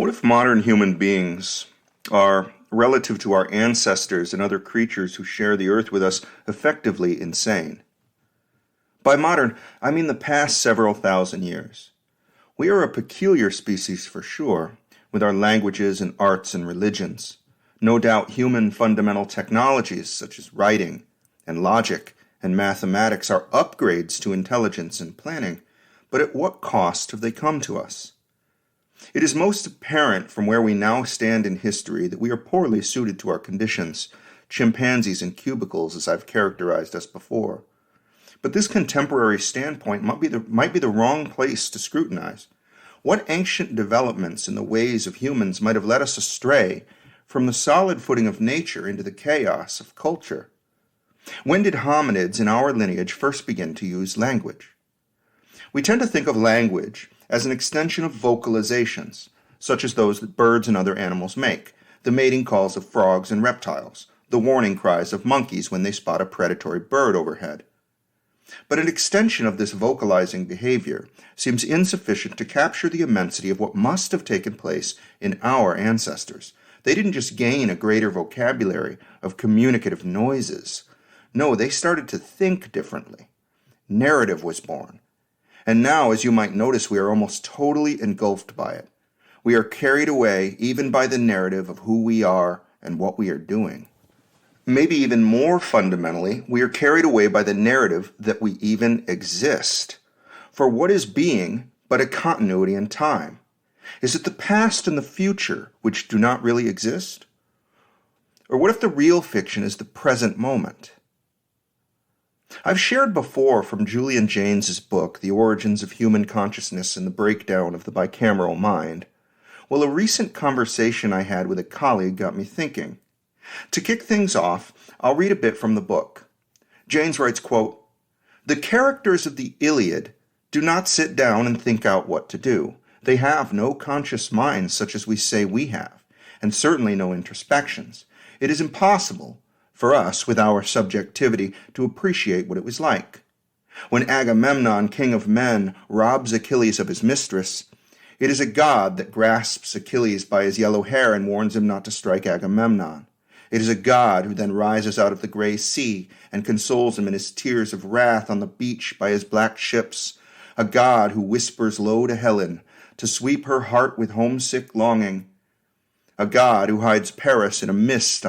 What if modern human beings are, relative to our ancestors and other creatures who share the earth with us, effectively insane? By modern, I mean the past several thousand years. We are a peculiar species for sure, with our languages and arts and religions. No doubt human fundamental technologies such as writing and logic and mathematics are upgrades to intelligence and planning, but at what cost have they come to us? It is most apparent from where we now stand in history that we are poorly suited to our conditions, chimpanzees in cubicles as I've characterized us before. But this contemporary standpoint might be the wrong place to scrutinize. What ancient developments in the ways of humans might have led us astray from the solid footing of nature into the chaos of culture? When did hominids in our lineage first begin to use language? We tend to think of language as an extension of vocalizations, such as those that birds and other animals make, the mating calls of frogs and reptiles, the warning cries of monkeys when they spot a predatory bird overhead. But an extension of this vocalizing behavior seems insufficient to capture the immensity of what must have taken place in our ancestors. They didn't just gain a greater vocabulary of communicative noises. No, they started to think differently. Narrative was born. And now, as you might notice, we are almost totally engulfed by it. We are carried away even by the narrative of who we are and what we are doing. Maybe even more fundamentally, we are carried away by the narrative that we even exist. For what is being but a continuity in time? Is it the past and the future which do not really exist? Or what if the real fiction is the present moment? I've shared before from Julian Jaynes' book, The Origins of Human Consciousness and the Breakdown of the Bicameral Mind. Well, a recent conversation I had with a colleague got me thinking. To kick things off, I'll read a bit from the book. Jaynes writes, quote, "The characters of the Iliad do not sit down and think out what to do. They have no conscious minds such as we say we have, and certainly no introspections. It is impossible for us, with our subjectivity, to appreciate what it was like. When Agamemnon, king of men, robs Achilles of his mistress, it is a god that grasps Achilles by his yellow hair and warns him not to strike Agamemnon. It is a god who then rises out of the gray sea and consoles him in his tears of wrath on the beach by his black ships, a god who whispers low to Helen to sweep her heart with homesick longing, a god who hides Paris in a mist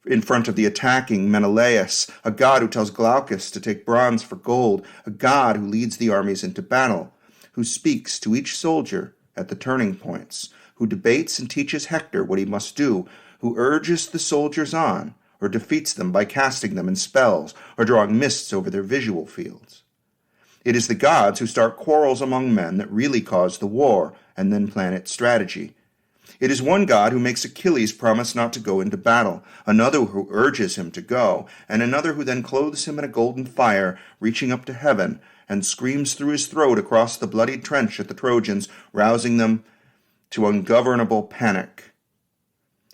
in front of the attacking Menelaus, a god who tells Glaucus to take bronze for gold, a god who leads the armies into battle, who speaks to each soldier at the turning points, who debates and teaches Hector what he must do, who urges the soldiers on, or defeats them by casting them in spells, or drawing mists over their visual fields. It is the gods who start quarrels among men that really cause the war, and then plan its strategy. It is one god who makes Achilles promise not to go into battle, another who urges him to go, and another who then clothes him in a golden fire, reaching up to heaven, and screams through his throat across the bloodied trench at the Trojans, rousing them to ungovernable panic.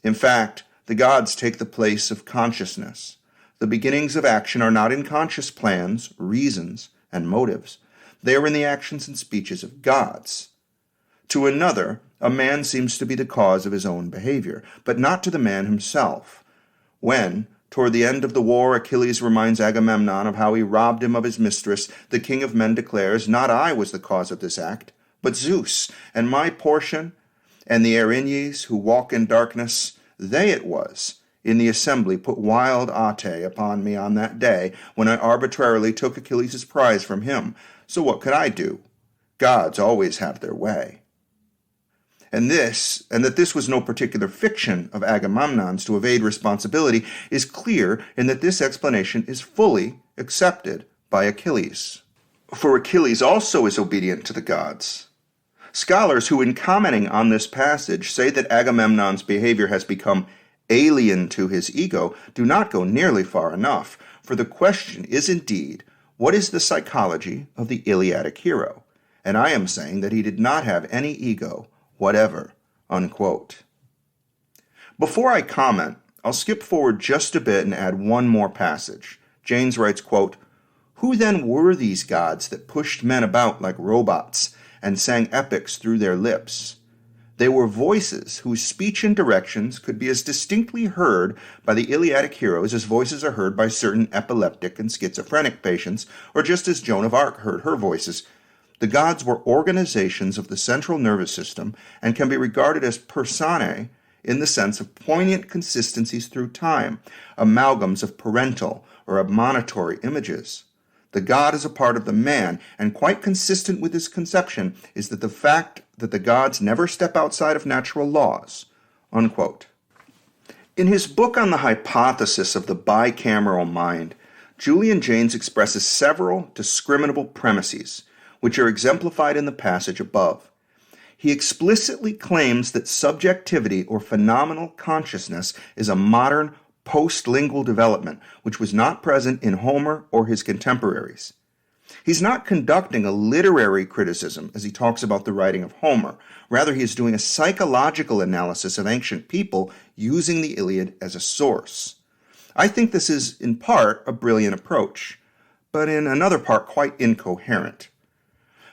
In fact, the gods take the place of consciousness. The beginnings of action are not in conscious plans, reasons, and motives. They are in the actions and speeches of gods. To another, a man seems to be the cause of his own behavior, but not to the man himself. When, toward the end of the war, Achilles reminds Agamemnon of how he robbed him of his mistress, the king of men declares, "Not I was the cause of this act, but Zeus, and my portion, and the Erinyes who walk in darkness, they it was, in the assembly put wild Ate upon me on that day, when I arbitrarily took Achilles' prize from him. So what could I do? Gods always have their way." And that this was no particular fiction of Agamemnon's to evade responsibility, is clear in that this explanation is fully accepted by Achilles. For Achilles also is obedient to the gods. Scholars who, in commenting on this passage, say that Agamemnon's behavior has become alien to his ego, do not go nearly far enough, for the question is indeed, what is the psychology of the Iliadic hero? And I am saying that he did not have any ego whatever, unquote. Before I comment, I'll skip forward just a bit and add one more passage. Jaynes writes, quote, "Who then were these gods that pushed men about like robots and sang epics through their lips? They were voices whose speech and directions could be as distinctly heard by the Iliadic heroes as voices are heard by certain epileptic and schizophrenic patients, or just as Joan of Arc heard her voices. The gods were organizations of the central nervous system and can be regarded as personae in the sense of poignant consistencies through time, amalgams of parental or admonitory images. The god is a part of the man, and quite consistent with this conception is that the fact that the gods never step outside of natural laws." Unquote. In his book on the hypothesis of the bicameral mind, Julian Jaynes expresses several discriminable premises, which are exemplified in the passage above. He explicitly claims that subjectivity or phenomenal consciousness is a modern post-lingual development which was not present in Homer or his contemporaries. He's not conducting a literary criticism as he talks about the writing of Homer. Rather, he is doing a psychological analysis of ancient people using the Iliad as a source. I think this is, in part, a brilliant approach, but in another part quite incoherent.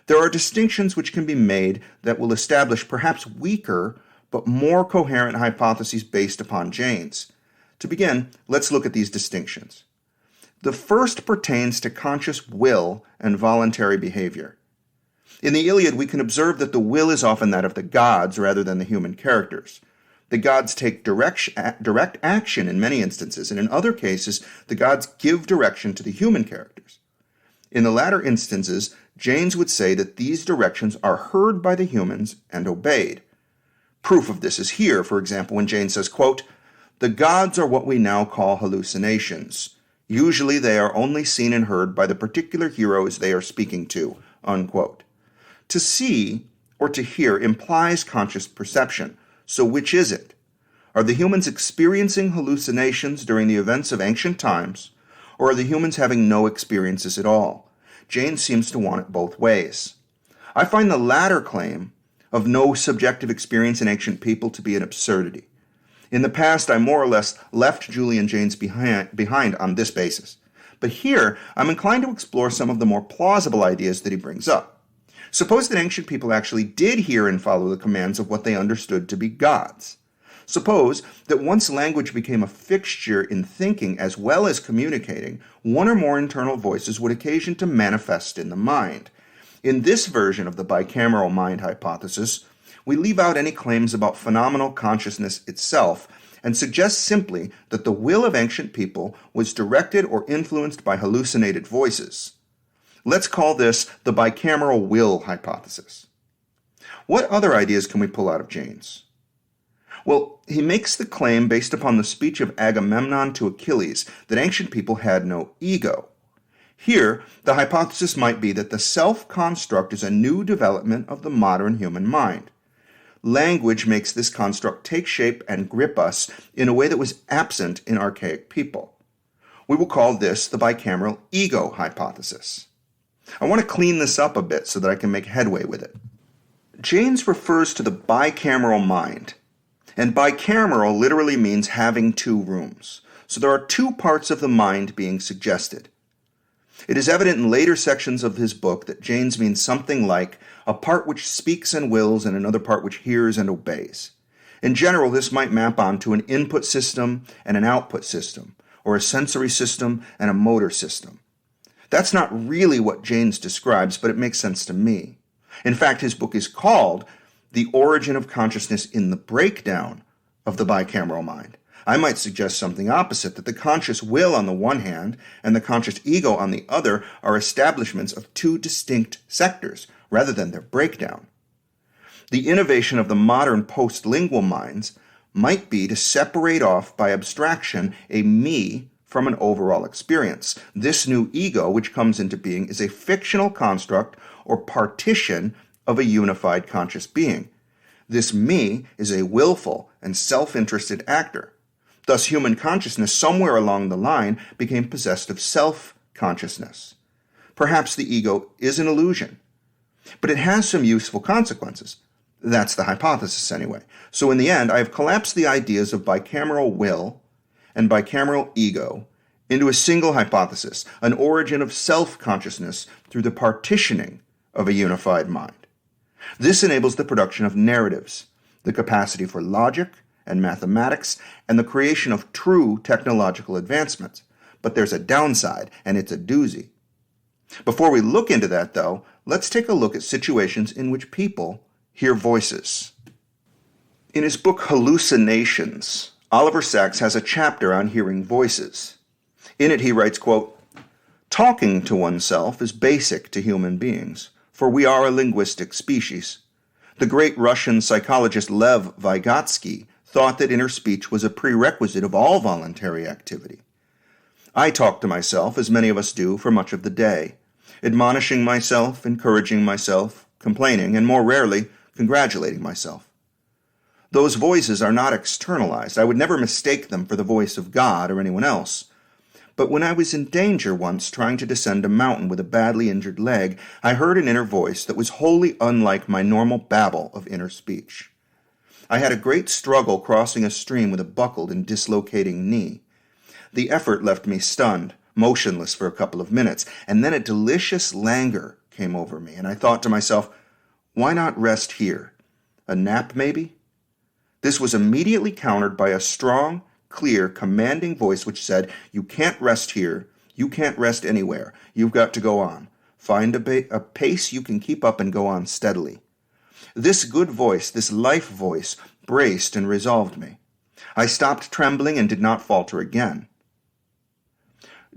There are distinctions which can be made that will establish perhaps weaker but more coherent hypotheses based upon Jaynes. To begin, let's look at these distinctions. The first pertains to conscious will and voluntary behavior. In the Iliad, we can observe that the will is often that of the gods rather than the human characters. The gods take direct action in many instances, and in other cases, the gods give direction to the human characters. In the latter instances, Jaynes would say that these directions are heard by the humans and obeyed. Proof of this is here, for example, when Jaynes says, quote, "The gods are what we now call hallucinations. Usually they are only seen and heard by the particular heroes they are speaking to." Unquote. To see or to hear implies conscious perception. So which is it? Are the humans experiencing hallucinations during the events of ancient times, or are the humans having no experiences at all? Jaynes seems to want it both ways. I find the latter claim of no subjective experience in ancient people to be an absurdity. In the past, I more or less left Julian Jaynes behind on this basis. But here, I'm inclined to explore some of the more plausible ideas that he brings up. Suppose that ancient people actually did hear and follow the commands of what they understood to be gods. Suppose that once language became a fixture in thinking as well as communicating, one or more internal voices would occasion to manifest in the mind. In this version of the bicameral mind hypothesis, we leave out any claims about phenomenal consciousness itself and suggest simply that the will of ancient people was directed or influenced by hallucinated voices. Let's call this the bicameral will hypothesis. What other ideas can we pull out of Jaynes? Well, he makes the claim based upon the speech of Agamemnon to Achilles that ancient people had no ego. Here, the hypothesis might be that the self-construct is a new development of the modern human mind. Language makes this construct take shape and grip us in a way that was absent in archaic people. We will call this the bicameral ego hypothesis. I want to clean this up a bit so that I can make headway with it. Jaynes refers to the bicameral mind, and bicameral literally means having two rooms. So there are two parts of the mind being suggested. It is evident in later sections of his book that Jaynes means something like a part which speaks and wills and another part which hears and obeys. In general, this might map onto an input system and an output system, or a sensory system and a motor system. That's not really what Jaynes describes, but it makes sense to me. In fact, his book is called The Origin of Consciousness in the Breakdown of the Bicameral Mind. I might suggest something opposite, that the conscious will on the one hand and the conscious ego on the other are establishments of two distinct sectors, rather than their breakdown. The innovation of the modern post-lingual minds might be to separate off by abstraction a me from an overall experience. This new ego which comes into being is a fictional construct or partition of a unified conscious being. This me is a willful and self-interested actor. Thus, human consciousness somewhere along the line became possessed of self-consciousness. Perhaps the ego is an illusion, but it has some useful consequences. That's the hypothesis anyway. So in the end, I have collapsed the ideas of bicameral will and bicameral ego into a single hypothesis, an origin of self-consciousness through the partitioning of a unified mind. This enables the production of narratives, the capacity for logic and mathematics, and the creation of true technological advancements. But there's a downside, and it's a doozy. Before we look into that, though, let's take a look at situations in which people hear voices. In his book Hallucinations, Oliver Sacks has a chapter on hearing voices. In it he writes, quote, "Talking to oneself is basic to human beings, for we are a linguistic species. The great Russian psychologist Lev Vygotsky thought that inner speech was a prerequisite of all voluntary activity. I talk to myself, as many of us do, for much of the day, admonishing myself, encouraging myself, complaining, and more rarely, congratulating myself. Those voices are not externalized. I would never mistake them for the voice of God or anyone else. But when I was in danger once trying to descend a mountain with a badly injured leg, I heard an inner voice that was wholly unlike my normal babble of inner speech. I had a great struggle crossing a stream with a buckled and dislocating knee. The effort left me stunned, motionless for a couple of minutes, and then a delicious languor came over me, and I thought to myself, why not rest here? A nap, maybe? This was immediately countered by a strong, clear, commanding voice which said, you can't rest here, you can't rest anywhere, you've got to go on. Find a pace you can keep up and go on steadily. This good voice, this life voice, braced and resolved me. I stopped trembling and did not falter again.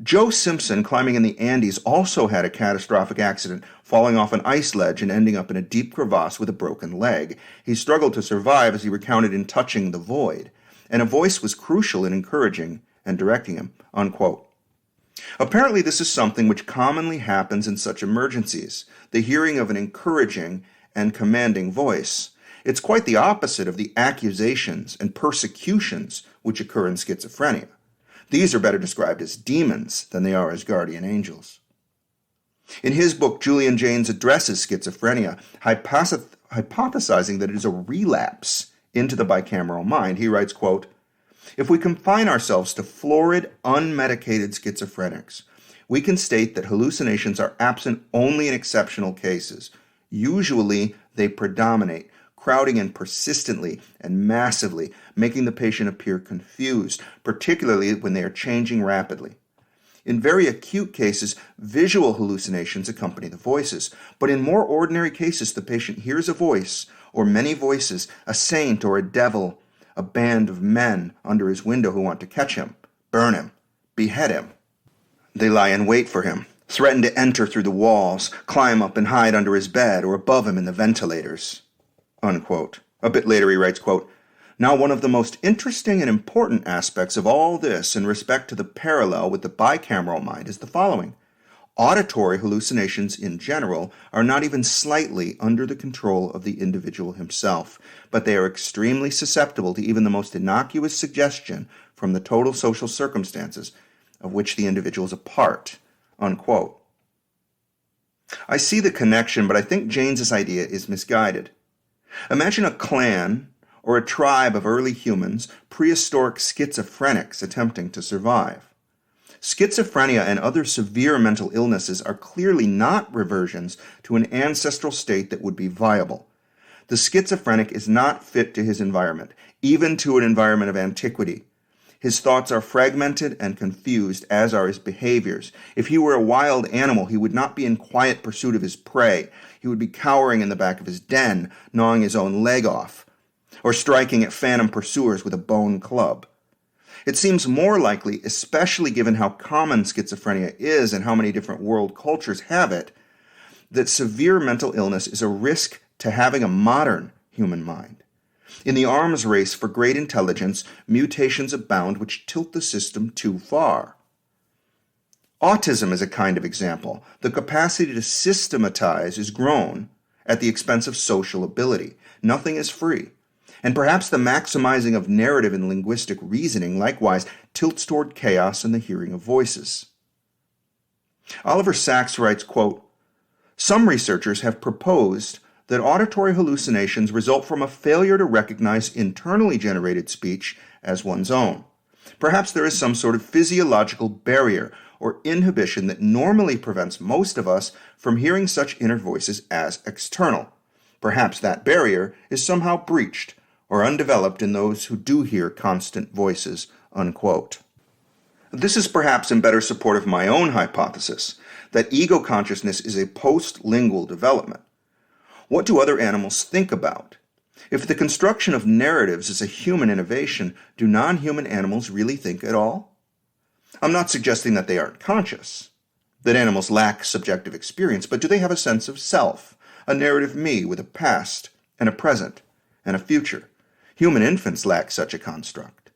Joe Simpson, climbing in the Andes, also had a catastrophic accident, falling off an ice ledge and ending up in a deep crevasse with a broken leg. He struggled to survive, as he recounted in Touching the Void, and a voice was crucial in encouraging and directing him, unquote. Apparently this is something which commonly happens in such emergencies, the hearing of an encouraging and commanding voice. It's quite the opposite of the accusations and persecutions which occur in schizophrenia. These are better described as demons than they are as guardian angels. In his book, Julian Jaynes addresses schizophrenia, hypothesizing that it is a relapse into the bicameral mind. He writes, quote, if we confine ourselves to florid, unmedicated schizophrenics, we can state that hallucinations are absent only in exceptional cases. Usually, they predominate, crowding in persistently and massively, making the patient appear confused, particularly when they are changing rapidly. In very acute cases, visual hallucinations accompany the voices, but in more ordinary cases, the patient hears a voice, or many voices, a saint or a devil, a band of men under his window who want to catch him, burn him, behead him. They lie in wait for him, threaten to enter through the walls, climb up and hide under his bed or above him in the ventilators. Unquote. A bit later he writes, quote, now one of the most interesting and important aspects of all this in respect to the parallel with the bicameral mind is the following. Auditory hallucinations in general are not even slightly under the control of the individual himself, but they are extremely susceptible to even the most innocuous suggestion from the total social circumstances of which the individual is a part. Unquote. I see the connection, but I think Jaynes's idea is misguided. Imagine a clan or a tribe of early humans, prehistoric schizophrenics attempting to survive. Schizophrenia and other severe mental illnesses are clearly not reversions to an ancestral state that would be viable. The schizophrenic is not fit to his environment, even to an environment of antiquity. His thoughts are fragmented and confused, as are his behaviors. If he were a wild animal, he would not be in quiet pursuit of his prey. He would be cowering in the back of his den, gnawing his own leg off, or striking at phantom pursuers with a bone club. It seems more likely, especially given how common schizophrenia is and how many different world cultures have it, that severe mental illness is a risk to having a modern human mind. In the arms race for great intelligence, mutations abound which tilt the system too far. Autism is a kind of example. The capacity to systematize is grown at the expense of social ability. Nothing is free. And perhaps the maximizing of narrative and linguistic reasoning likewise tilts toward chaos and the hearing of voices. Oliver Sacks writes, quote, some researchers have proposed that auditory hallucinations result from a failure to recognize internally generated speech as one's own. Perhaps there is some sort of physiological barrier or inhibition that normally prevents most of us from hearing such inner voices as external. Perhaps that barrier is somehow breached, or undeveloped in those who do hear constant voices, unquote. This is perhaps in better support of my own hypothesis, that ego consciousness is a post-lingual development. What do other animals think about? If the construction of narratives is a human innovation, do non-human animals really think at all? I'm not suggesting that they aren't conscious, that animals lack subjective experience, but do they have a sense of self, a narrative me with a past and a present and a future? Human infants lack such a construct.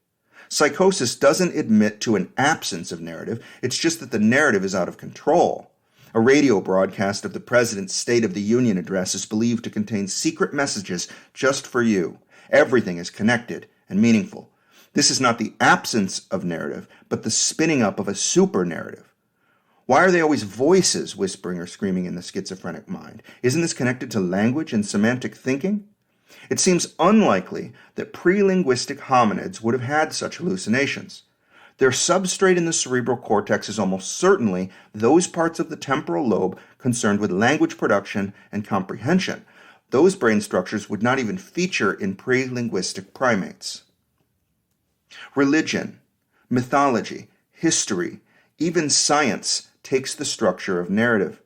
Psychosis doesn't admit to an absence of narrative, it's just that the narrative is out of control. A radio broadcast of the President's State of the Union address is believed to contain secret messages just for you. Everything is connected and meaningful. This is not the absence of narrative, but the spinning up of a super-narrative. Why are they always voices whispering or screaming in the schizophrenic mind? Isn't this connected to language and semantic thinking? It seems unlikely that pre-linguistic hominids would have had such hallucinations. Their substrate in the cerebral cortex is almost certainly those parts of the temporal lobe concerned with language production and comprehension. Those brain structures would not even feature in pre-linguistic primates. Religion, mythology, history, even science takes the structure of narrative.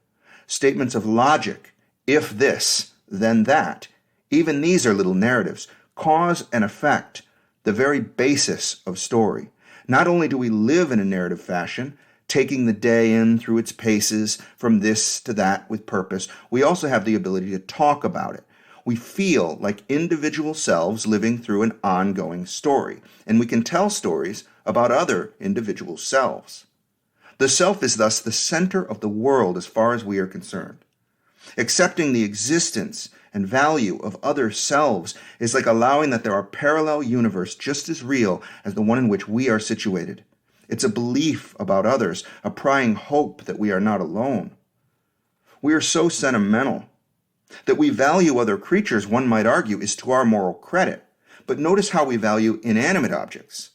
Statements of logic, if this, then that, even these are little narratives, cause and effect, the very basis of story. Not only do we live in a narrative fashion, taking the day in through its paces, from this to that with purpose, we also have the ability to talk about it. We feel like individual selves living through an ongoing story, and we can tell stories about other individual selves. The self is thus the center of the world as far as we are concerned. Accepting the existence and value of other selves is like allowing that there are parallel universes just as real as the one in which we are situated. It's a belief about others, a prying hope that we are not alone. We are so sentimental. That we value other creatures, one might argue, is to our moral credit. But notice how we value inanimate objects.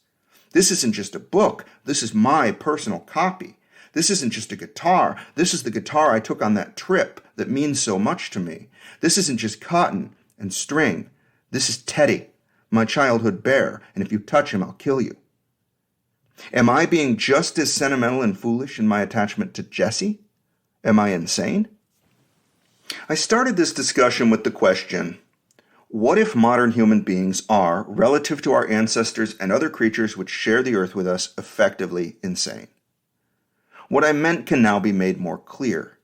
This isn't just a book. This is my personal copy. This isn't just a guitar. This is the guitar I took on that trip that means so much to me. This isn't just cotton and string. This is Teddy, my childhood bear, and if you touch him, I'll kill you. Am I being just as sentimental and foolish in my attachment to Jessie? Am I insane? I started this discussion with the question, what if modern human beings are, relative to our ancestors and other creatures which share the earth with us, effectively insane? What I meant can now be made more clear.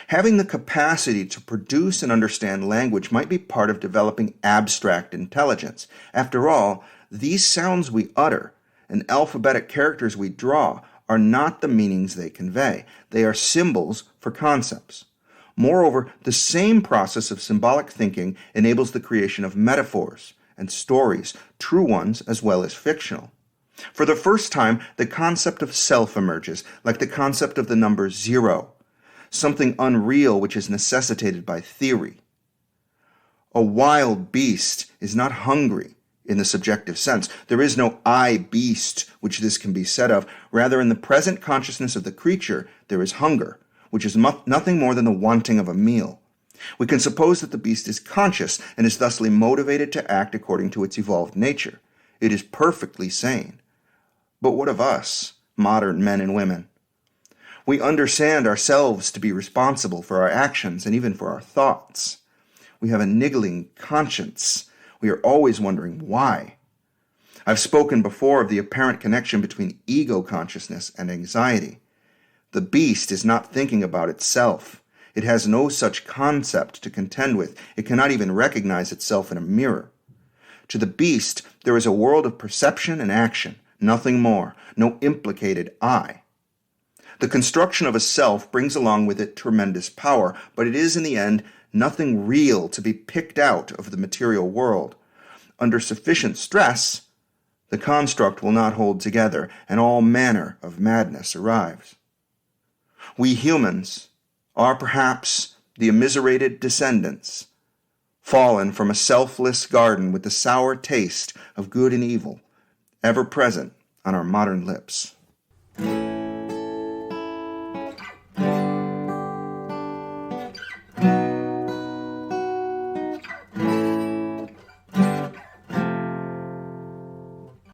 Having the capacity to produce and understand language might be part of developing abstract intelligence. After all, these sounds we utter and alphabetic characters we draw are not the meanings they convey. They are symbols for concepts. Moreover, the same process of symbolic thinking enables the creation of metaphors and stories, true ones as well as fictional. For the first time, the concept of self emerges, like the concept of the number 0, something unreal which is necessitated by theory. A wild beast is not hungry in the subjective sense. There is no I beast which this can be said of. Rather, in the present consciousness of the creature, there is hunger, which is nothing more than the wanting of a meal. We can suppose that the beast is conscious and is thusly motivated to act according to its evolved nature. It is perfectly sane. But what of us, modern men and women? We understand ourselves to be responsible for our actions and even for our thoughts. We have a niggling conscience. We are always wondering why. I've spoken before of the apparent connection between ego consciousness and anxiety. The beast is not thinking about itself. It has no such concept to contend with. It cannot even recognize itself in a mirror. To the beast, there is a world of perception and action, nothing more, no implicated I. The construction of a self brings along with it tremendous power, but it is in the end nothing real to be picked out of the material world. Under sufficient stress, the construct will not hold together, and all manner of madness arrives. We humans are perhaps the immiserated descendants, fallen from a selfless garden with the sour taste of good and evil, ever present on our modern lips.